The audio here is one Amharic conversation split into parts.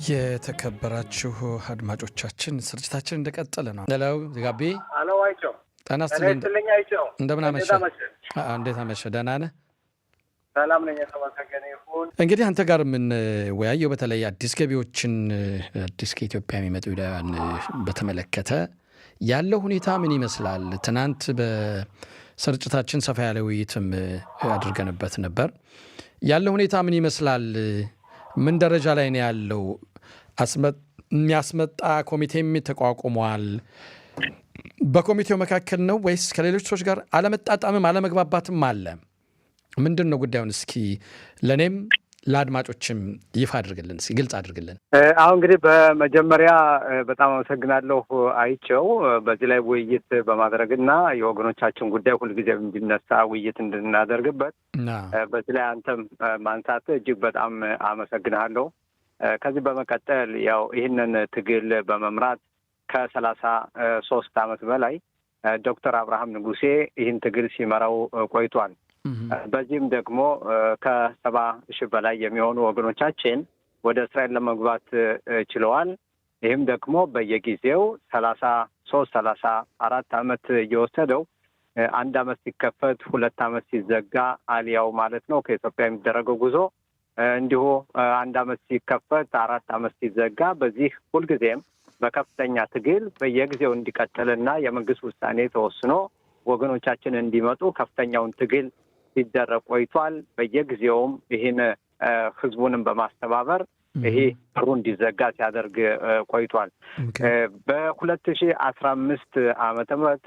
የተከበራችሁ አድማጮቻችን ስርጭታችን እንደቀጠለ ነው። ሄሎ ጋቢ አሎ አይቸው ተናስተልኝ አይቸው እንደምን አመሸ? እንዴት አመሸ? ደህና ነህ? ሰላም ነኝ ተባከገነ ይሁን። እንግዲህ አንተ ጋር የምንወያየው በተለይ አዲስ ገቢዎችን አዲስ ከኢትዮጵያ የሚመጡ ያን በተመለከተ ያለው ሁኔታ ምን ይመስላል? ትናንት በስርጭታችን ሰፋ ያለ ውይይትም አድርገንበት ነበር። ያለው ሁኔታ ምን ይመስላል? ምን ደረጃ ላይ ነው ያለው? የሚያስመጣ ኮሚቴም ተቋቁሟል። በኮሚቴው መካከል ነው ወይስ ከሌሎች ሰዎች ጋር አለመጣጣምም አለመግባባትም አለ? ምንድን ነው ጉዳዩን? እስኪ ለእኔም ለአድማጮችም ይፋ አድርግልን፣ ግልጽ አድርግልን። አሁን እንግዲህ በመጀመሪያ በጣም አመሰግናለሁ አይቸው በዚህ ላይ ውይይት በማድረግና የወገኖቻችን ጉዳይ ሁልጊዜ እንዲነሳ ውይይት እንድናደርግበት በዚህ ላይ አንተም ማንሳት እጅግ በጣም አመሰግናለሁ። ከዚህ በመቀጠል ያው ይህንን ትግል በመምራት ከ33 ዓመት በላይ ዶክተር አብርሃም ንጉሴ ይህን ትግል ሲመራው ቆይቷል። በዚህም ደግሞ ከ70,000 በላይ የሚሆኑ ወገኖቻችን ወደ እስራኤል ለመግባት ችለዋል። ይህም ደግሞ በየጊዜው 34 ዓመት እየወሰደው 1 ዓመት ሲከፈት 2 ዓመት ሲዘጋ አልያው ማለት ነው ከኢትዮጵያ የሚደረገው ጉዞ እንዲሁ 1 ዓመት ሲከፈት 4 ዓመት ሲዘጋ በዚህ ሁልጊዜም በከፍተኛ ትግል በየጊዜው እንዲቀጥልና የመንግስት ውሳኔ ተወስኖ ወገኖቻችን እንዲመጡ ከፍተኛውን ትግል ሲደረግ ቆይቷል። በየጊዜውም ይህን ህዝቡንም በማስተባበር ይሄ ጥሩ እንዲዘጋ ሲያደርግ ቆይቷል። በ2015 ዓመተ ምህረት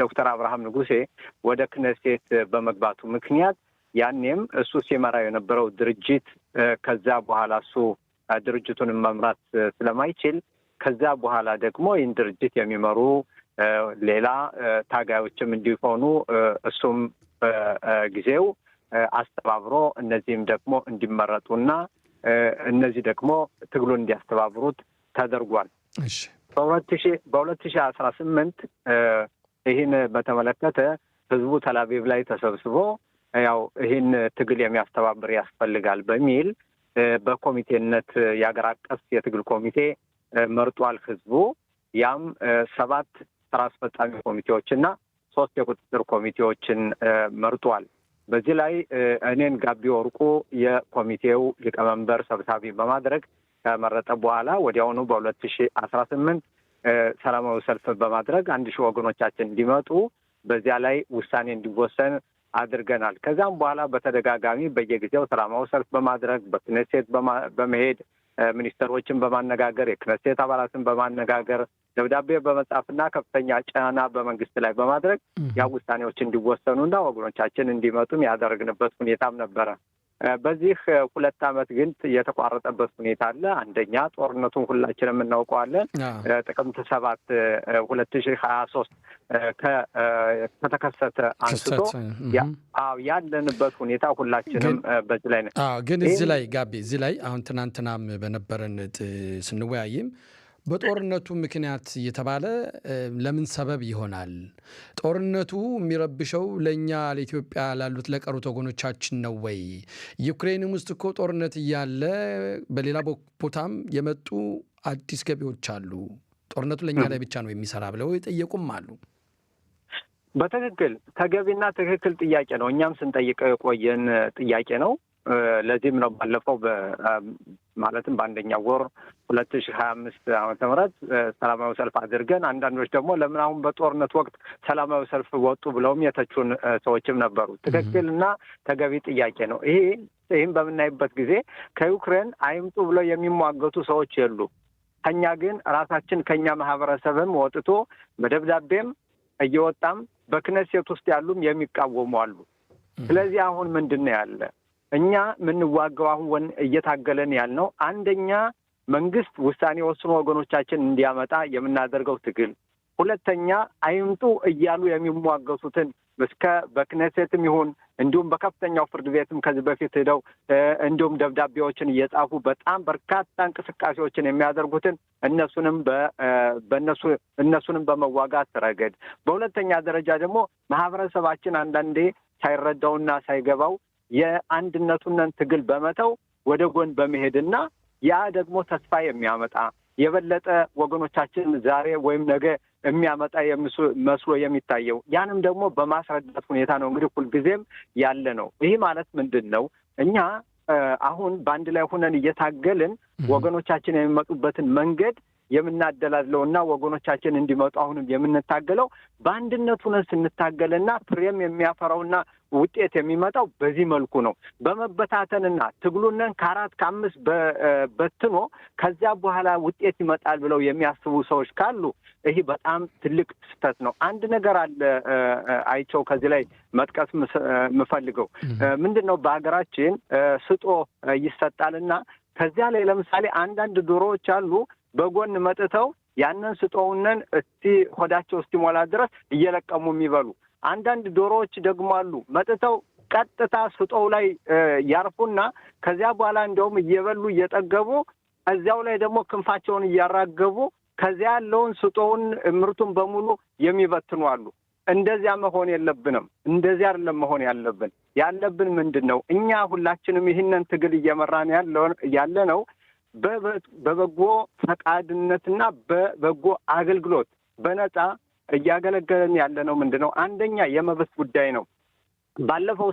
ዶክተር አብርሃም ንጉሴ ወደ ክነሴት በመግባቱ ምክንያት ያኔም እሱ ሲመራ የነበረው ድርጅት ከዛ በኋላ እሱ ድርጅቱን መምራት ስለማይችል ከዛ በኋላ ደግሞ ይህን ድርጅት የሚመሩ ሌላ ታጋዮችም እንዲሆኑ እሱም በጊዜው አስተባብሮ እነዚህም ደግሞ እንዲመረጡና እነዚህ ደግሞ ትግሉን እንዲያስተባብሩት ተደርጓል። እሺ በ2018 ይህን በተመለከተ ህዝቡ ተላቪቭ ላይ ተሰብስቦ ያው ይህን ትግል የሚያስተባብር ያስፈልጋል በሚል በኮሚቴነት የአገር አቀፍ የትግል ኮሚቴ መርጧል ህዝቡ። ያም 7 ስራ አስፈጻሚ ኮሚቴዎችና 3 የቁጥጥር ኮሚቴዎችን መርጧል። በዚህ ላይ እኔን ጋቢ ወርቁ የኮሚቴው ሊቀመንበር ሰብሳቢ በማድረግ ከመረጠ በኋላ ወዲያውኑ በ2018 ሰላማዊ ሰልፍ በማድረግ 1,000 ወገኖቻችን እንዲመጡ በዚያ ላይ ውሳኔ እንዲወሰን አድርገናል። ከዛም በኋላ በተደጋጋሚ በየጊዜው ሰላማዊ ሰልፍ በማድረግ በክነሴት በመሄድ ሚኒስተሮችን በማነጋገር የክነሴት አባላትን በማነጋገር ደብዳቤ በመጻፍና ከፍተኛ ጫና በመንግስት ላይ በማድረግ ያ ውሳኔዎች እንዲወሰኑና ወገኖቻችን እንዲመጡም ያደረግንበት ሁኔታም ነበረ። በዚህ 2 ዓመት ግን የተቋረጠበት ሁኔታ አለ። አንደኛ ጦርነቱን ሁላችንም እናውቀዋለን። ጥቅምት 7 2023 ከተከሰተ አንስቶ ያለንበት ሁኔታ ሁላችንም በዚህ ላይ ነው። ግን እዚህ ላይ ጋቢ እዚህ ላይ አሁን ትናንትናም በነበረን ስንወያይም በጦርነቱ ምክንያት እየተባለ ለምን ሰበብ ይሆናል? ጦርነቱ የሚረብሸው ለእኛ ለኢትዮጵያ ላሉት ለቀሩት ወገኖቻችን ነው ወይ? ዩክሬንም ውስጥ እኮ ጦርነት እያለ በሌላ ቦታም የመጡ አዲስ ገቢዎች አሉ። ጦርነቱ ለእኛ ላይ ብቻ ነው የሚሰራ ብለው የጠየቁም አሉ። በትክክል ተገቢና ትክክል ጥያቄ ነው። እኛም ስንጠይቀው የቆየን ጥያቄ ነው። ለዚህም ነው ባለፈው ማለትም በአንደኛው ወር 2025 ዓመተ ምህረት ሰላማዊ ሰልፍ አድርገን አንዳንዶች ደግሞ ለምን አሁን በጦርነት ወቅት ሰላማዊ ሰልፍ ወጡ ብለውም የተቹን ሰዎችም ነበሩ። ትክክልና ተገቢ ጥያቄ ነው። ይህም በምናይበት ጊዜ ከዩክሬን አይምጡ ብለው የሚሟገቱ ሰዎች የሉ። ከኛ ግን ራሳችን ከኛ ማህበረሰብም ወጥቶ በደብዳቤም እየወጣም በክነሴት ውስጥ ያሉም የሚቃወሙ አሉ። ስለዚህ አሁን ምንድን ነው ያለ? እኛ የምንዋጋው አሁን እየታገለን ያልነው አንደኛ መንግስት ውሳኔ ወስኖ ወገኖቻችን እንዲያመጣ የምናደርገው ትግል፣ ሁለተኛ አይምጡ እያሉ የሚሟገቱትን እስከ በክነሴትም ይሁን እንዲሁም በከፍተኛው ፍርድ ቤትም ከዚህ በፊት ሄደው እንዲሁም ደብዳቤዎችን እየጻፉ በጣም በርካታ እንቅስቃሴዎችን የሚያደርጉትን እነሱንም በመዋጋት ረገድ፣ በሁለተኛ ደረጃ ደግሞ ማህበረሰባችን አንዳንዴ ሳይረዳውና ሳይገባው የአንድነቱን ትግል በመተው ወደ ጎን በመሄድና ያ ደግሞ ተስፋ የሚያመጣ የበለጠ ወገኖቻችን ዛሬ ወይም ነገ የሚያመጣ መስሎ የሚታየው ያንም ደግሞ በማስረዳት ሁኔታ ነው እንግዲህ ሁልጊዜም ያለ ነው። ይህ ማለት ምንድን ነው? እኛ አሁን በአንድ ላይ ሆነን እየታገልን ወገኖቻችን የሚመጡበትን መንገድ የምናደላድለውና ወገኖቻችን እንዲመጡ አሁንም የምንታገለው በአንድነት ሆነን ስንታገልና ፍሬም የሚያፈራውና ውጤት የሚመጣው በዚህ መልኩ ነው። በመበታተንና ትግሉንን ከ4 ከ5 በትኖ ከዚያ በኋላ ውጤት ይመጣል ብለው የሚያስቡ ሰዎች ካሉ ይህ በጣም ትልቅ ስህተት ነው። አንድ ነገር አለ አይቸው ከዚህ ላይ መጥቀስ የምፈልገው ምንድን ነው? በሀገራችን ስጦ ይሰጣልና ከዚያ ላይ ለምሳሌ አንዳንድ ዶሮዎች አሉ በጎን መጥተው ያንን ስጦውንን ሆዳቸው እስኪሞላ ድረስ እየለቀሙ የሚበሉ። አንዳንድ ዶሮዎች ደግሞ አሉ መጥተው ቀጥታ ስጦው ላይ ያርፉና ከዚያ በኋላ እንደውም እየበሉ እየጠገቡ እዚያው ላይ ደግሞ ክንፋቸውን እያራገቡ ከዚያ ያለውን ስጦውን ምርቱን በሙሉ የሚበትኑ አሉ። እንደዚያ መሆን የለብንም። እንደዚያ አይደለም መሆን ያለብን ምንድን ነው? እኛ ሁላችንም ይህንን ትግል እየመራን ያለ ነው በበጎ ፈቃድነትና በበጎ አገልግሎት በነጻ እያገለገለን ያለ ነው። ምንድን ነው? አንደኛ የመብት ጉዳይ ነው። ባለፈው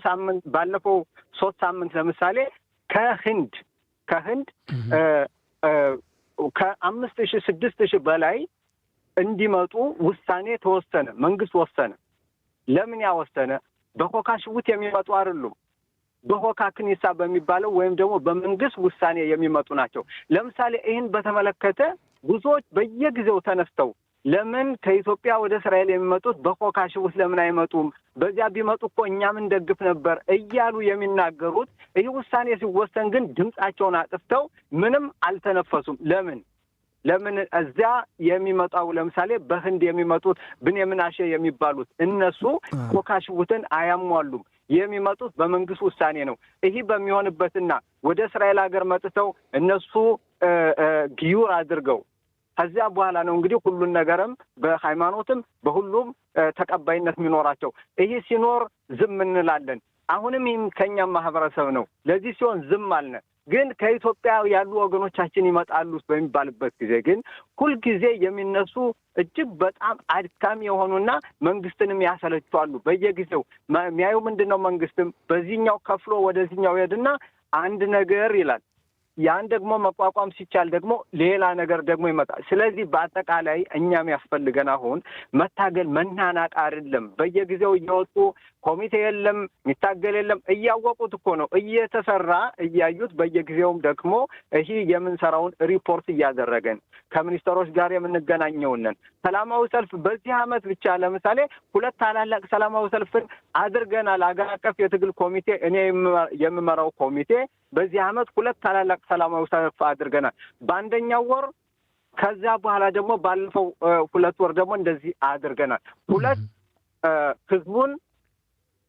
3 ሳምንት ለምሳሌ ከህንድ 5,000 6,000 በላይ እንዲመጡ ውሳኔ ተወሰነ። መንግስት ወሰነ። ለምን ያወሰነ? በኮካ ሽቡት የሚመጡ አይደሉም። በሆካ ክኒሳ በሚባለው ወይም ደግሞ በመንግስት ውሳኔ የሚመጡ ናቸው። ለምሳሌ ይህን በተመለከተ ብዙዎች በየጊዜው ተነስተው ለምን ከኢትዮጵያ ወደ እስራኤል የሚመጡት በኮካ ሽቡት ለምን አይመጡም? በዚያ ቢመጡ እኮ እኛም እንደግፍ ነበር እያሉ የሚናገሩት ይህ ውሳኔ ሲወሰን ግን ድምጻቸውን አጥፍተው ምንም አልተነፈሱም። ለምን እዚያ የሚመጣው ለምሳሌ በህንድ የሚመጡት ብኔምናሼ የሚባሉት እነሱ ኮካ ሽቡትን አያሟሉም። የሚመጡት በመንግስት ውሳኔ ነው። ይህ በሚሆንበትና ወደ እስራኤል ሀገር መጥተው እነሱ ጊዩር አድርገው ከዚያ በኋላ ነው እንግዲህ ሁሉን ነገርም በሃይማኖትም በሁሉም ተቀባይነት የሚኖራቸው። ይህ ሲኖር ዝም እንላለን። አሁንም ይህም ከኛም ማህበረሰብ ነው። ለዚህ ሲሆን ዝም አልነ። ግን ከኢትዮጵያ ያሉ ወገኖቻችን ይመጣሉ በሚባልበት ጊዜ ግን ሁልጊዜ የሚነሱ እጅግ በጣም አድካሚ የሆኑና መንግስትንም ያሰለቻሉ። በየጊዜው የሚያዩ ምንድን ነው? መንግስትም በዚህኛው ከፍሎ ወደዚህኛው ሄድና አንድ ነገር ይላል። ያን ደግሞ መቋቋም ሲቻል ደግሞ ሌላ ነገር ደግሞ ይመጣል። ስለዚህ በአጠቃላይ እኛም ያስፈልገን አሁን መታገል መናናቅ አይደለም። በየጊዜው እየወጡ ኮሚቴ የለም የሚታገል የለም እያወቁት እኮ ነው እየተሰራ እያዩት በየጊዜውም ደግሞ ይህ የምንሰራውን ሪፖርት እያደረገን ከሚኒስትሮች ጋር የምንገናኘውንን ሰላማዊ ሰልፍ በዚህ ዓመት ብቻ ለምሳሌ 2 ታላላቅ ሰላማዊ ሰልፍን አድርገናል። አገር አቀፍ የትግል ኮሚቴ እኔ የምመራው ኮሚቴ በዚህ ዓመት 2 ታላላቅ ሰላማዊ ሰልፍ አድርገናል በአንደኛው ወር። ከዚያ በኋላ ደግሞ ባለፈው 2 ወር ደግሞ እንደዚህ አድርገናል። 2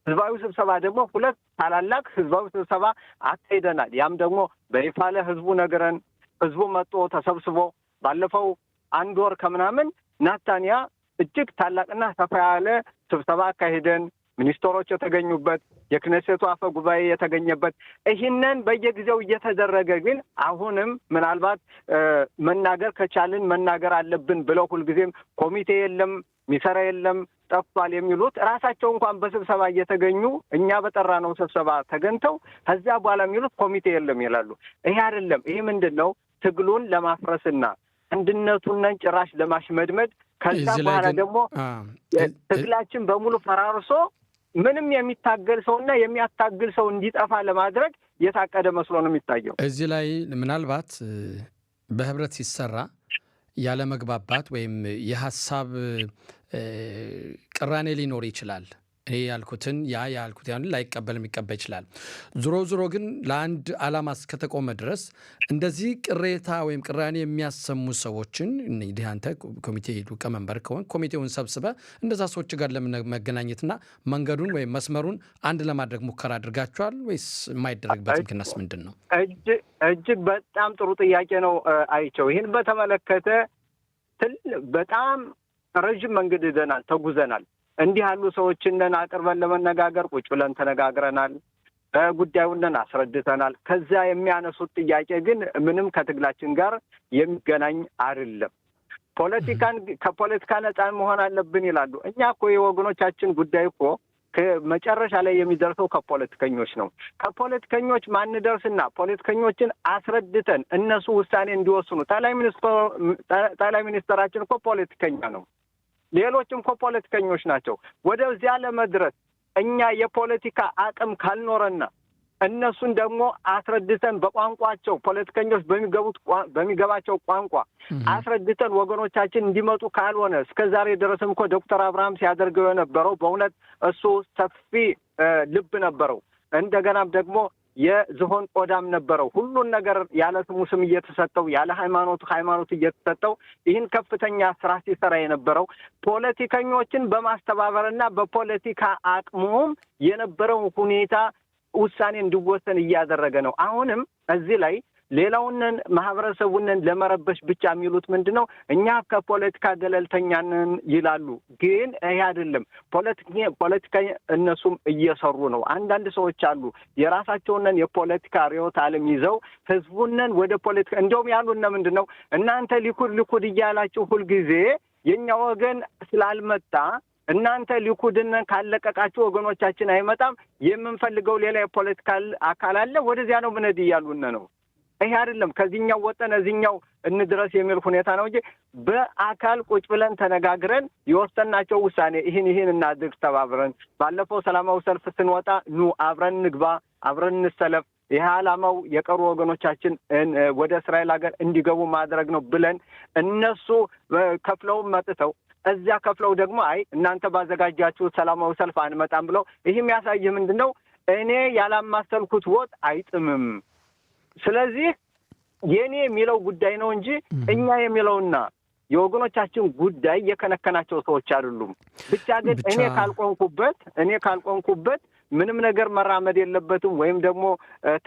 ህዝባዊ ስብሰባ ደግሞ 2 ታላላቅ ህዝባዊ ስብሰባ አካሂደናል። ያም ደግሞ በይፋ ለህዝቡ ነገረን። ህዝቡ መጥቶ ተሰብስቦ ባለፈው 1 ወር ከምናምን ናታንያ እጅግ ታላቅና ሰፋ ያለ ስብሰባ አካሂደን ሚኒስትሮች የተገኙበት የክኔሴቱ አፈ ጉባኤ የተገኘበት ይህንን በየጊዜው እየተደረገ ግን አሁንም ምናልባት መናገር ከቻልን መናገር አለብን ብለው ሁልጊዜም ኮሚቴ የለም ሚሰራ የለም ጠፍቷል የሚሉት ራሳቸው እንኳን በስብሰባ እየተገኙ እኛ በጠራነው ስብሰባ ተገኝተው ከዚያ በኋላ የሚሉት ኮሚቴ የለም ይላሉ። ይሄ አይደለም። ይሄ ምንድን ነው? ትግሉን ለማፍረስና አንድነቱን ጭራሽ ለማሽመድመድ ከዛ በኋላ ደግሞ ትግላችን በሙሉ ፈራርሶ ምንም የሚታገል ሰውና የሚያታግል ሰው እንዲጠፋ ለማድረግ የታቀደ መስሎ ነው የሚታየው። እዚህ ላይ ምናልባት በህብረት ሲሰራ ያለ መግባባት ወይም የሐሳብ ቅራኔ ሊኖር ይችላል። እኔ ያልኩትን ያልኩት ያን ላይቀበል የሚቀበል ይችላል። ዞሮ ግን ለአንድ ዓላማ እስከተቆመ ድረስ እንደዚህ ቅሬታ ወይም ቅራኔ የሚያሰሙ ሰዎችን እንግዲህ አንተ ኮሚቴ ሊቀመንበር ከሆን ኮሚቴውን ሰብስበ እንደዛ ሰዎች ጋር ለመገናኘትና መንገዱን ወይም መስመሩን አንድ ለማድረግ ሙከራ አድርጋችኋል ወይስ የማይደረግበት ምክንያት ምንድን ነው? እጅግ በጣም ጥሩ ጥያቄ ነው አይቸው። ይህን በተመለከተ በጣም ረዥም መንገድ ሄደናል፣ ተጉዘናል። እንዲህ ያሉ ሰዎችን አቅርበን ለመነጋገር ቁጭ ብለን ተነጋግረናል። ጉዳዩን አስረድተናል። ከዛ የሚያነሱት ጥያቄ ግን ምንም ከትግላችን ጋር የሚገናኝ አይደለም። ከፖለቲካ ነፃ መሆን አለብን ይላሉ። እኛ እኮ የወገኖቻችን ጉዳይ እኮ መጨረሻ ላይ የሚደርሰው ከፖለቲከኞች ነው። ከፖለቲከኞች ማንደርስና ፖለቲከኞችን አስረድተን እነሱ ውሳኔ እንዲወስኑ። ጠቅላይ ሚኒስትራችን እኮ ፖለቲከኛ ነው። ሌሎችም እኮ ፖለቲከኞች ናቸው። ወደዚያ ለመድረስ እኛ የፖለቲካ አቅም ካልኖረና እነሱን ደግሞ አስረድተን በቋንቋቸው ፖለቲከኞች በሚገባቸው ቋንቋ አስረድተን ወገኖቻችን እንዲመጡ ካልሆነ እስከ ዛሬ ድረስም እኮ ዶክተር አብርሃም ሲያደርገው የነበረው በእውነት እሱ ሰፊ ልብ ነበረው። እንደገናም ደግሞ የዝሆን ቆዳም ነበረው። ሁሉን ነገር ያለ ስሙ ስም እየተሰጠው ያለ ሃይማኖቱ እየተሰጠው ይህን ከፍተኛ ስራ ሲሰራ የነበረው ፖለቲከኞችን በማስተባበርና በፖለቲካ አቅሙም የነበረው ሁኔታ ውሳኔ እንዲወሰን እያደረገ ነው። አሁንም እዚህ ላይ ሌላውንን ማህበረሰቡንን ለመረበሽ ብቻ የሚሉት ምንድን ነው? እኛ ከፖለቲካ ገለልተኛንን ይላሉ። ግን ይሄ አይደለም። ፖለቲካ እነሱም እየሰሩ ነው። አንዳንድ ሰዎች አሉ የራሳቸውንን የፖለቲካ ርዕዮተ ዓለም ይዘው ህዝቡንን ወደ ፖለቲካ እንደውም ያሉን ምንድን ነው? እናንተ ሊኩድ እያላችሁ ሁልጊዜ የእኛ ወገን ስላልመጣ እናንተ ሊኩድን ካለቀቃችሁ ወገኖቻችን አይመጣም፣ የምንፈልገው ሌላ የፖለቲካል አካል አለ፣ ወደዚያ ነው ምንድ እያሉን ነው። ይሄ አይደለም። ከዚህኛው ወጠን እዚህኛው እንድረስ የሚል ሁኔታ ነው እንጂ በአካል ቁጭ ብለን ተነጋግረን የወሰናቸው ውሳኔ ይህን እናድርግ ተባብረን። ባለፈው ሰላማዊ ሰልፍ ስንወጣ ኑ አብረን ንግባ፣ አብረን እንሰለፍ፣ ይህ ዓላማው የቀሩ ወገኖቻችን ወደ እስራኤል ሀገር እንዲገቡ ማድረግ ነው ብለን እነሱ ከፍለው መጥተው እዚያ ከፍለው ደግሞ አይ እናንተ ባዘጋጃችሁት ሰላማዊ ሰልፍ አንመጣም ብለው ይህ የሚያሳይህ ምንድን ነው? እኔ ያላማሰልኩት ወጥ አይጥምም። ስለዚህ የኔ የሚለው ጉዳይ ነው እንጂ እኛ የሚለውና የወገኖቻችን ጉዳይ የከነከናቸው ሰዎች አይደሉም። ብቻ ግን እኔ ካልቆንኩበት ምንም ነገር መራመድ የለበትም ወይም ደግሞ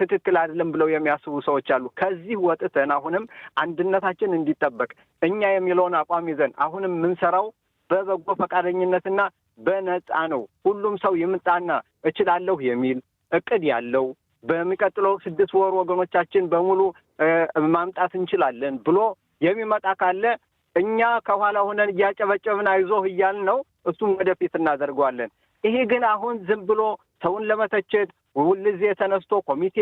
ትክክል አይደለም ብለው የሚያስቡ ሰዎች አሉ። ከዚህ ወጥተን አሁንም አንድነታችን እንዲጠበቅ እኛ የሚለውን አቋም ይዘን አሁንም የምንሰራው በበጎ ፈቃደኝነትና በነፃ ነው። ሁሉም ሰው ይምጣና እችላለሁ የሚል እቅድ ያለው በሚቀጥለው 6 ወር ወገኖቻችን በሙሉ ማምጣት እንችላለን ብሎ የሚመጣ ካለ እኛ ከኋላ ሆነን እያጨበጨብን አይዞህ እያልን ነው፣ እሱም ወደፊት እናደርገዋለን። ይሄ ግን አሁን ዝም ብሎ ሰውን ለመተቸት ሁልጊዜ ተነስቶ ኮሚቴ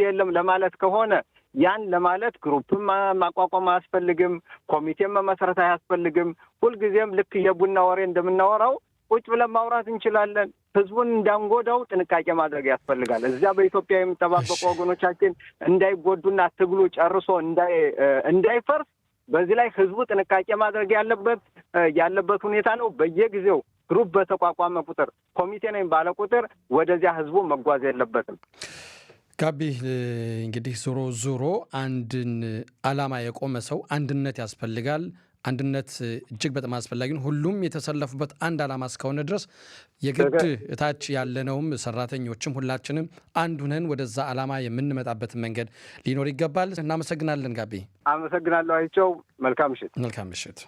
የለም ለማለት ከሆነ ያን ለማለት ግሩፕም ማቋቋም አያስፈልግም፣ ኮሚቴም መመስረት አያስፈልግም። ሁልጊዜም ልክ የቡና ወሬ እንደምናወራው ቁጭ ብለን ማውራት እንችላለን። ህዝቡን እንዳንጎዳው ጥንቃቄ ማድረግ ያስፈልጋል። እዚያ በኢትዮጵያ የሚጠባበቁ ወገኖቻችን እንዳይጎዱና ትግሉ ጨርሶ እንዳይፈርስ በዚህ ላይ ህዝቡ ጥንቃቄ ማድረግ ያለበት ሁኔታ ነው። በየጊዜው ግሩፕ በተቋቋመ ቁጥር ኮሚቴ ነኝ ባለ ቁጥር ወደዚያ ህዝቡ መጓዝ የለበትም። ጋቢ እንግዲህ ዞሮ አንድን ዓላማ የቆመ ሰው አንድነት ያስፈልጋል። አንድነት እጅግ በጣም አስፈላጊ ነው። ሁሉም የተሰለፉበት አንድ ዓላማ እስከሆነ ድረስ የግድ እታች ያለነውም ሰራተኞችም ሁላችንም አንድ ሆነን ወደዛ ዓላማ የምንመጣበት መንገድ ሊኖር ይገባል። እናመሰግናለን ጋቢ። አመሰግናለሁ አይቸው። መልካም ምሽት።